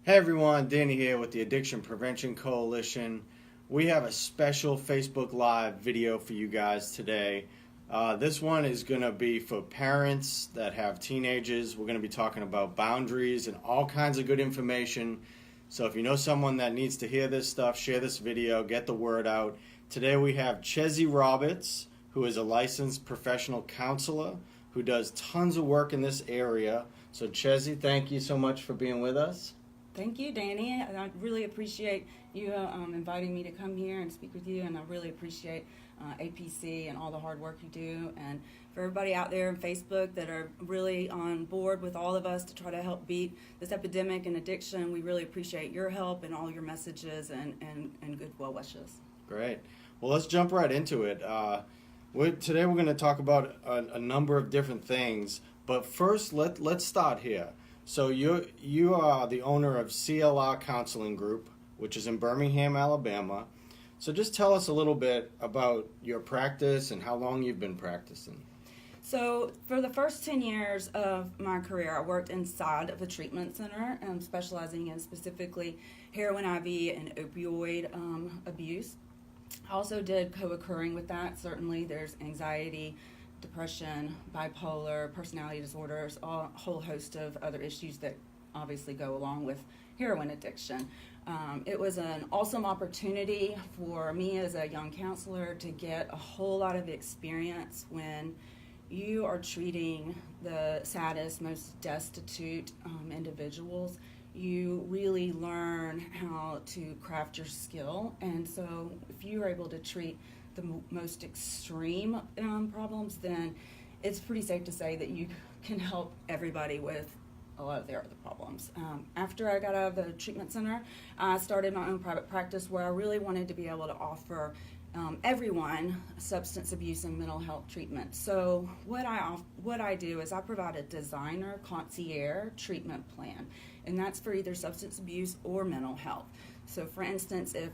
Hey everyone, Danny here with the Addiction Prevention Coalition. We have a special Facebook Live video for you guys today. This one is going to be for parents that have teenagers. We're going to be talking about boundaries and all kinds of good information. So if you know someone that needs to hear this stuff, share this video, get the word out. Today we have Chesie Roberts, who is a licensed professional counselor who does tons of work in this area. So Chesie, thank you so much for being with us. Thank you, Danny. I really appreciate you inviting me to come here and speak with you, and I really appreciate APC and all the hard work you do. And for everybody out there on Facebook that are really on board with all of us to try to help beat this epidemic and addiction, we really appreciate your help and all your messages and good well wishes. Great. Well, let's jump right into it. Today we're going to talk about a number of different things, but first let's start here. So you are the owner of CLR Counseling Group, which is in Birmingham, Alabama. So just tell us a little bit about your practice and how long you've been practicing. So for the first 10 years of my career, I worked inside of a treatment center, specializing in specifically heroin IV and opioid abuse. I also did co-occurring with that. Certainly there's anxiety, depression, bipolar, personality disorders, a whole host of other issues that obviously go along with heroin addiction. It was an awesome opportunity for me as a young counselor to get a whole lot of experience when you are treating the saddest, most destitute individuals. You really learn how to craft your skill, and so if you're able to treat the most extreme problems, then it's pretty safe to say that you can help everybody with a lot of their other problems. After I got out of the treatment center, I started my own private practice where I really wanted to be able to offer everyone substance abuse and mental health treatment. So what I do is I provide a designer concierge treatment plan, and that's for either substance abuse or mental health. So for instance, if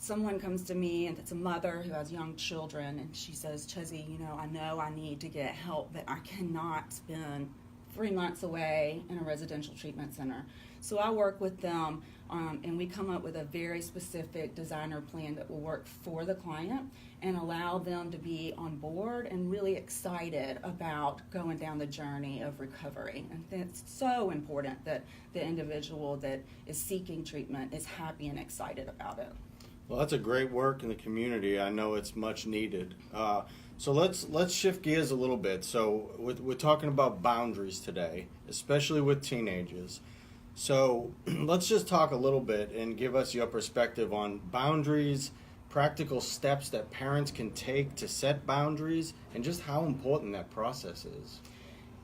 someone comes to me and it's a mother who has young children and she says, Chesie, I know I need to get help, but I cannot spend 3 months away in a residential treatment center. So I work with them and we come up with a very specific designer plan that will work for the client and allow them to be on board and really excited about going down the journey of recovery. And it's so important that the individual that is seeking treatment is happy and excited about it. Well, that's a great work in the community. I know it's much needed. So let's shift gears a little bit. So we're talking about boundaries today, especially with teenagers. So let's just talk a little bit and give us your perspective on boundaries, practical steps that parents can take to set boundaries, and just how important that process is.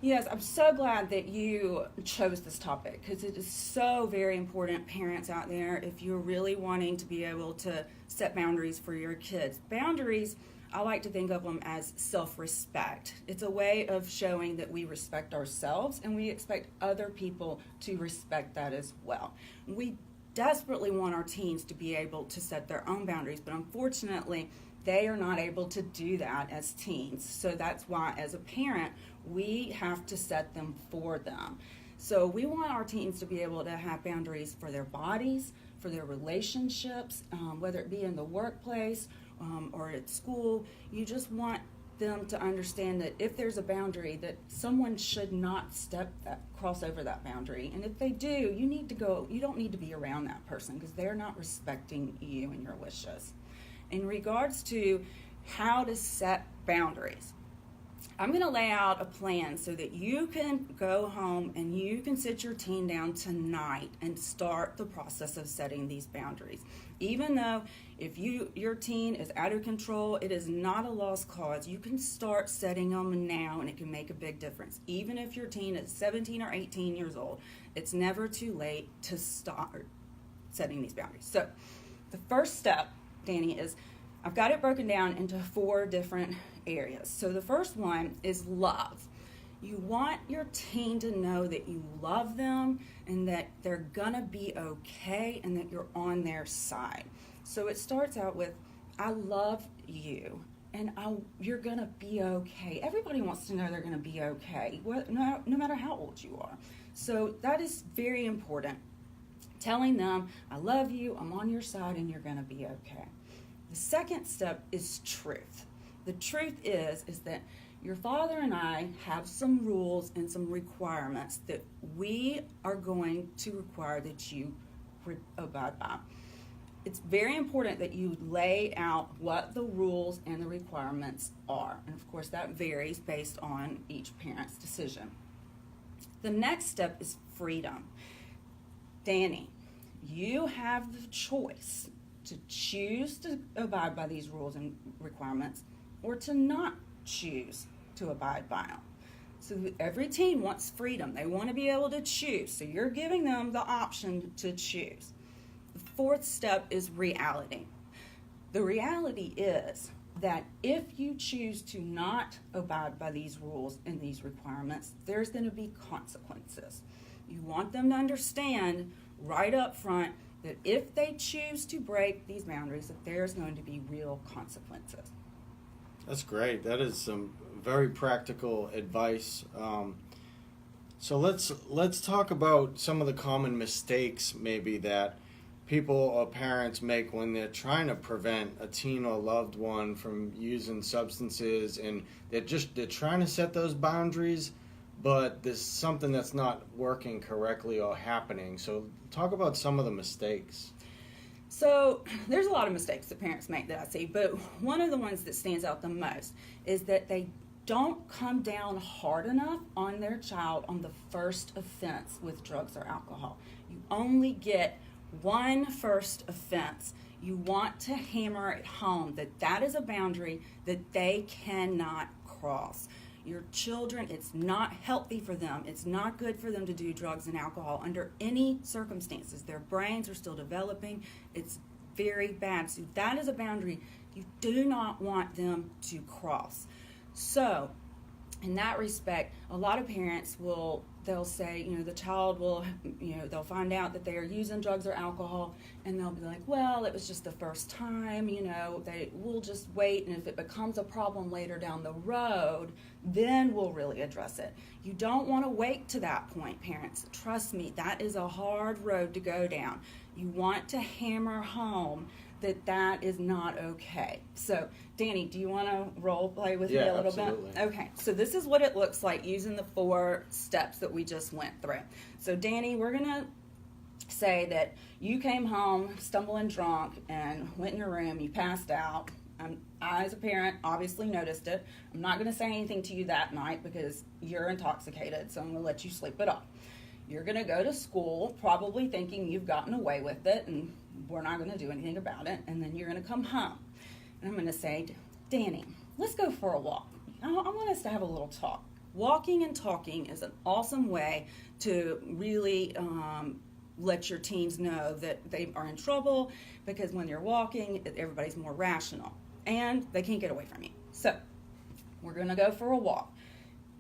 Yes, I'm so glad that you chose this topic because it is so very important, parents out there, if you're really wanting to be able to set boundaries for your kids. Boundaries, I like to think of them as self-respect. It's a way of showing that we respect ourselves and we expect other people to respect that as well. We desperately want our teens to be able to set their own boundaries, but unfortunately, they are not able to do that as teens. So that's why, as a parent, we have to set them for them. So we want our teens to be able to have boundaries for their bodies, for their relationships, whether it be in the workplace or at school. You just want them to understand that if there's a boundary, that someone should not cross over that boundary. And if they do, you don't need to be around that person because they're not respecting you and your wishes. In regards to how to set boundaries, I'm going to lay out a plan so that you can go home and you can sit your teen down tonight and start the process of setting these boundaries. Even though if your teen is out of control, it is not a lost cause. You can start setting them now and it can make a big difference. Even if your teen is 17 or 18 years old, it's never too late to start setting these boundaries. So the first step, Danny, is I've got it broken down into 4 different areas. So the first one is love. You want your teen to know that you love them and that they're gonna be okay and that you're on their side. So it starts out with, I love you and you're gonna be okay. Everybody wants to know they're gonna be okay, no matter how old you are. So that is very important. telling them, I love you, I'm on your side, and you're going to be okay. The second step is truth. The truth is that your father and I have some rules and some requirements that we are going to require that you abide by. It's very important that you lay out what the rules and the requirements are. And of course, that varies based on each parent's decision. The next step is freedom. Danny, you have the choice to choose to abide by these rules and requirements or to not choose to abide by them. So every teen wants freedom. They want to be able to choose. So you're giving them the option to choose. The fourth step is reality. The reality is that if you choose to not abide by these rules and these requirements, there's going to be consequences. You want them to understand right up front that if they choose to break these boundaries, that there's going to be real consequences. That's great. That is some very practical advice. So let's talk about some of the common mistakes maybe that people or parents make when they're trying to prevent a teen or loved one from using substances, and they're trying to set those boundaries, but there's something that's not working correctly or happening. So talk about some of the mistakes. So there's a lot of mistakes that parents make that I see, but one of the ones that stands out the most is that they don't come down hard enough on their child on the first offense with drugs or alcohol. You only get one first offense. You want to hammer it home that that is a boundary that they cannot cross. Your children, it's not healthy for them. It's not good for them to do drugs and alcohol under any circumstances. Their brains are still developing. It's very bad. So that is a boundary you do not want them to cross. So in that respect, a lot of parents they'll say, the child will, they'll find out that they are using drugs or alcohol, and they'll be like, well, it was just the first time, we'll just wait, and if it becomes a problem later down the road, then we'll really address it. You don't want to wait to that point, parents. Trust me, that is a hard road to go down. You want to hammer home that is not okay. So, Danny, do you want to role play with me a little absolutely. bit? Okay, so this is what it looks like using the 4 steps that we just went through. So, Danny, we're going to say that you came home stumbling drunk and went in your room, you passed out. I, as a parent, obviously noticed it. I'm not going to say anything to you that night because you're intoxicated, so I'm going to let you sleep it off. You're going to go to school probably thinking you've gotten away with it and we're not going to do anything about it, and then you're going to come home. And I'm going to say, Danny, let's go for a walk. I want us to have a little talk. Walking and talking is an awesome way to really let your teens know that they are in trouble, because when you're walking, everybody's more rational and they can't get away from you. So we're going to go for a walk.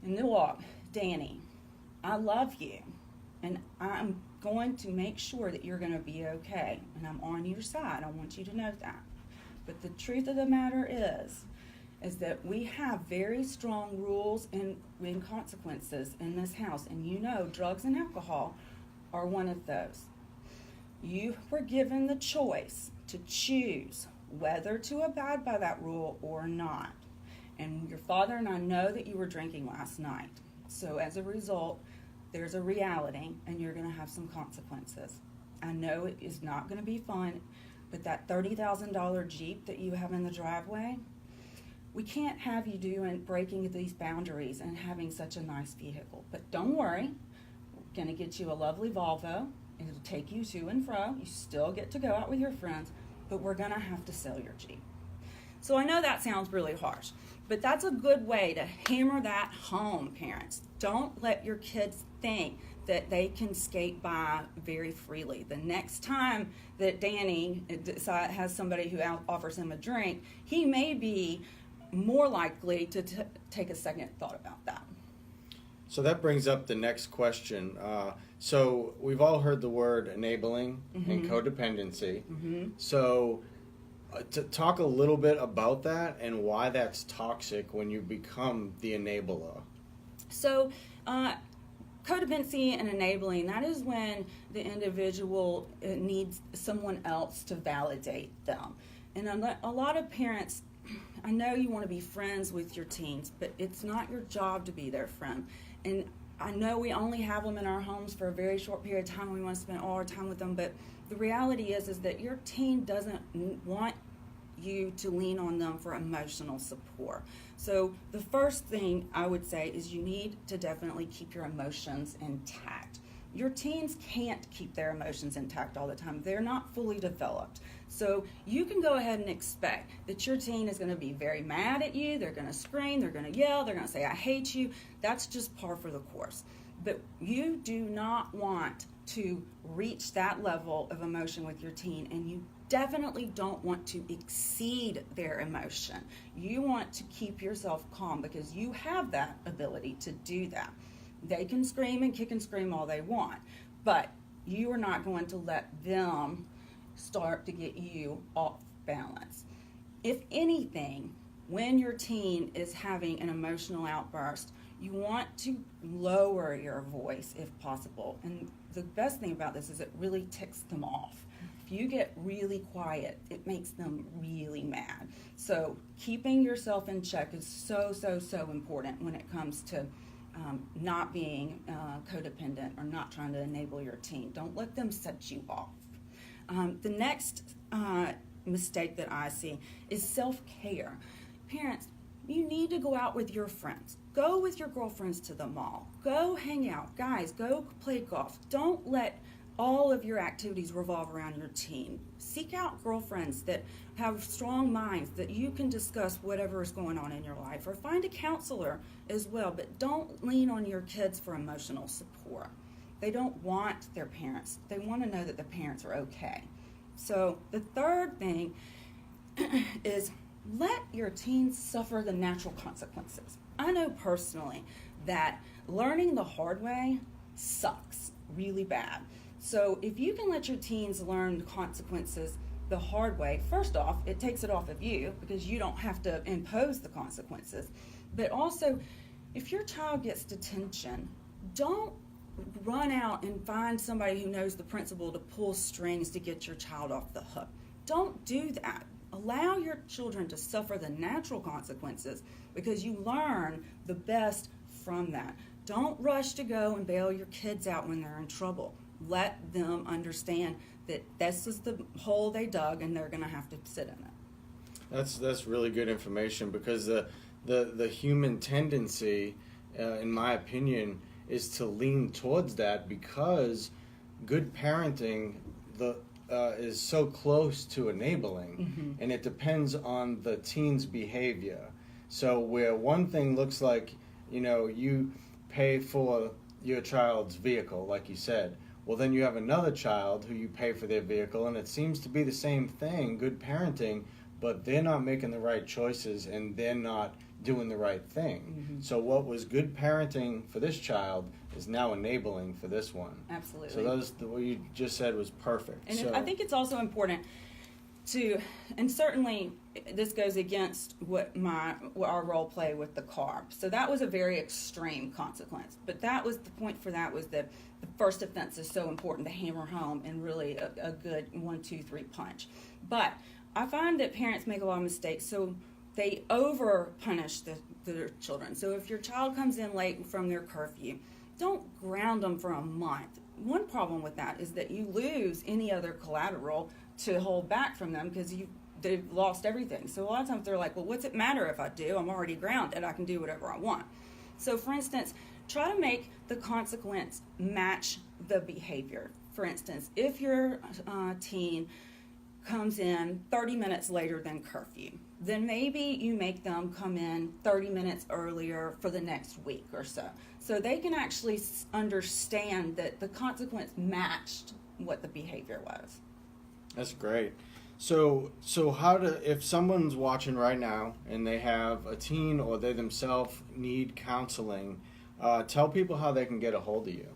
In the walk, Danny, I love you, and I'm going to make sure that you're going to be okay, and I'm on your side. I want you to know that. But the truth of the matter is that we have very strong rules and consequences in this house, and drugs and alcohol are one of those. You were given the choice to choose whether to abide by that rule or not. And your father and I know that you were drinking last night. So as a result, there's a reality, and you're going to have some consequences. I know it is not going to be fun, but that $30,000 Jeep that you have in the driveway, we can't have you breaking these boundaries and having such a nice vehicle. But don't worry, we're going to get you a lovely Volvo. It'll take you to and fro. You still get to go out with your friends, but we're going to have to sell your Jeep. So I know that sounds really harsh, but that's a good way to hammer that home, parents. Don't let your kids think that they can skate by very freely. The next time that Danny has somebody who offers him a drink, he may be more likely to take a second thought about that. So that brings up the next question. So we've all heard the word enabling and codependency. So to talk a little bit about that and why that's toxic when you become the enabler. So Codependency and enabling, that is when the individual needs someone else to validate them. And a lot of parents, I know you want to be friends with your teens, but it's not your job to be their friend. And I know we only have them in our homes for a very short period of time. We want to spend all our time with them, but the reality is that your teen doesn't want you to lean on them for emotional support. So the first thing I would say is you need to definitely keep your emotions intact. Your teens can't keep their emotions intact all the time. They're not fully developed. So you can go ahead and expect that your teen is going to be very mad at you. They're going to scream. They're going to yell. They're going to say, I hate you. That's just par for the course. But you do not want to reach that level of emotion with your teen, and you definitely don't want to exceed their emotion. You want to keep yourself calm because you have that ability to do that. They can scream and kick and scream all they want, but you are not going to let them start to get you off balance. If anything, when your teen is having an emotional outburst, you want to lower your voice if possible. And the best thing about this is it really ticks them off. If you get really quiet, it makes them really mad. So keeping yourself in check is so important when it comes to not being codependent or not trying to enable your teen. Don't let them set you off. The next mistake that I see is self-care. Parents, you need to go out with your friends. Go with your girlfriends to the mall. Go hang out. Guys, go play golf. Don't let all of your activities revolve around your teen. Seek out girlfriends that have strong minds that you can discuss whatever is going on in your life, or find a counselor as well, but don't lean on your kids for emotional support. They don't want their parents. They want to know that the parents are okay. So the third thing is let your teens suffer the natural consequences. I know personally that learning the hard way sucks really bad. So if you can let your teens learn the consequences the hard way, first off, it takes it off of you because you don't have to impose the consequences. But also, if your child gets detention, don't run out and find somebody who knows the principal to pull strings to get your child off the hook. Don't do that. Allow your children to suffer the natural consequences because you learn the best from that. Don't rush to go and bail your kids out when they're in trouble. Let them understand that this is the hole they dug and they're going to have to sit in it. That's really good information because the human tendency, in my opinion, is to lean towards that because good parenting is so close to enabling, and it depends on the teen's behavior. So where one thing looks like, you pay for your child's vehicle, like you said, well, then you have another child who you pay for their vehicle, and it seems to be the same thing, good parenting, but they're not making the right choices and they're not doing the right thing. So what was good parenting for this child is now enabling for this one. Absolutely. So what you just said was perfect. And I think it's also important to, and certainly this goes against what our role play with the car. So that was a very extreme consequence. But that was the point for that was that the first offense is so important to hammer home and really a good 1, 2, 3 punch. But I find that parents make a lot of mistakes. So they over punish their children. So if your child comes in late from their curfew, don't ground them for a month. One problem with that is that you lose any other collateral to hold back from them because they've lost everything. So a lot of times they're like, well, what's it matter if I do? I'm already grounded. I can do whatever I want. So for instance, try to make the consequence match the behavior. For instance, if your teen comes in 30 minutes later than curfew, then maybe you make them come in 30 minutes earlier for the next week or so. So they can actually understand that the consequence matched what the behavior was. That's great. So if someone's watching right now and they have a teen or they themselves need counseling, tell people how they can get a hold of you.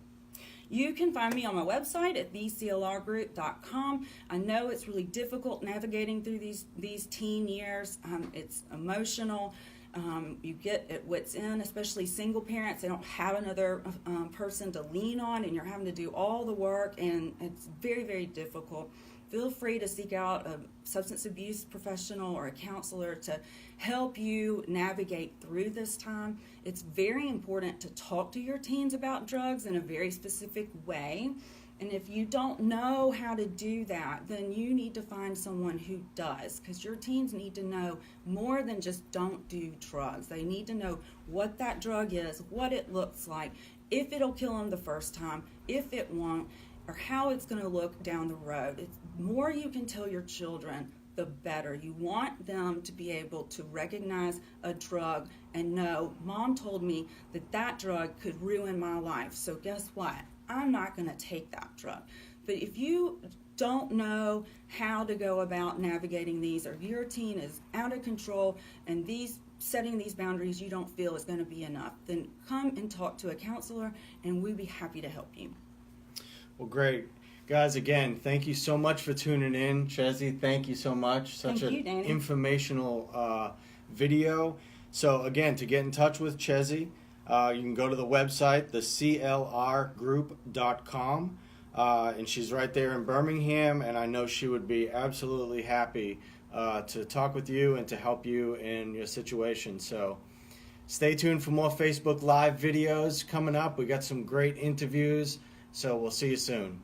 You can find me on my website at theclrgroup.com. I know it's really difficult navigating through these teen years. It's emotional. You get at what's in, especially single parents. They don't have another person to lean on, and you're having to do all the work, and it's very, very difficult. Feel free to seek out a substance abuse professional or a counselor to help you navigate through this time. It's very important to talk to your teens about drugs in a very specific way. And if you don't know how to do that, then you need to find someone who does, because your teens need to know more than just don't do drugs. They need to know what that drug is, what it looks like, if it'll kill them the first time, if it won't, or how it's going to look down the road. The more you can tell your children, the better. You want them to be able to recognize a drug and know, Mom told me that that drug could ruin my life, so guess what? I'm not going to take that drug. But if you don't know how to go about navigating these, or your teen is out of control and setting these boundaries you don't feel is going to be enough, then come and talk to a counselor, and we'd be happy to help you. Well, great. Guys, again, thank you so much for tuning in. Chesie, thank you so much. Such Thank you, an Danny. informational video. So, again, to get in touch with Chesie, you can go to the website, theclrgroup.com, and she's right there in Birmingham, and I know she would be absolutely happy to talk with you and to help you in your situation. So stay tuned for more Facebook Live videos coming up. We got some great interviews, so we'll see you soon.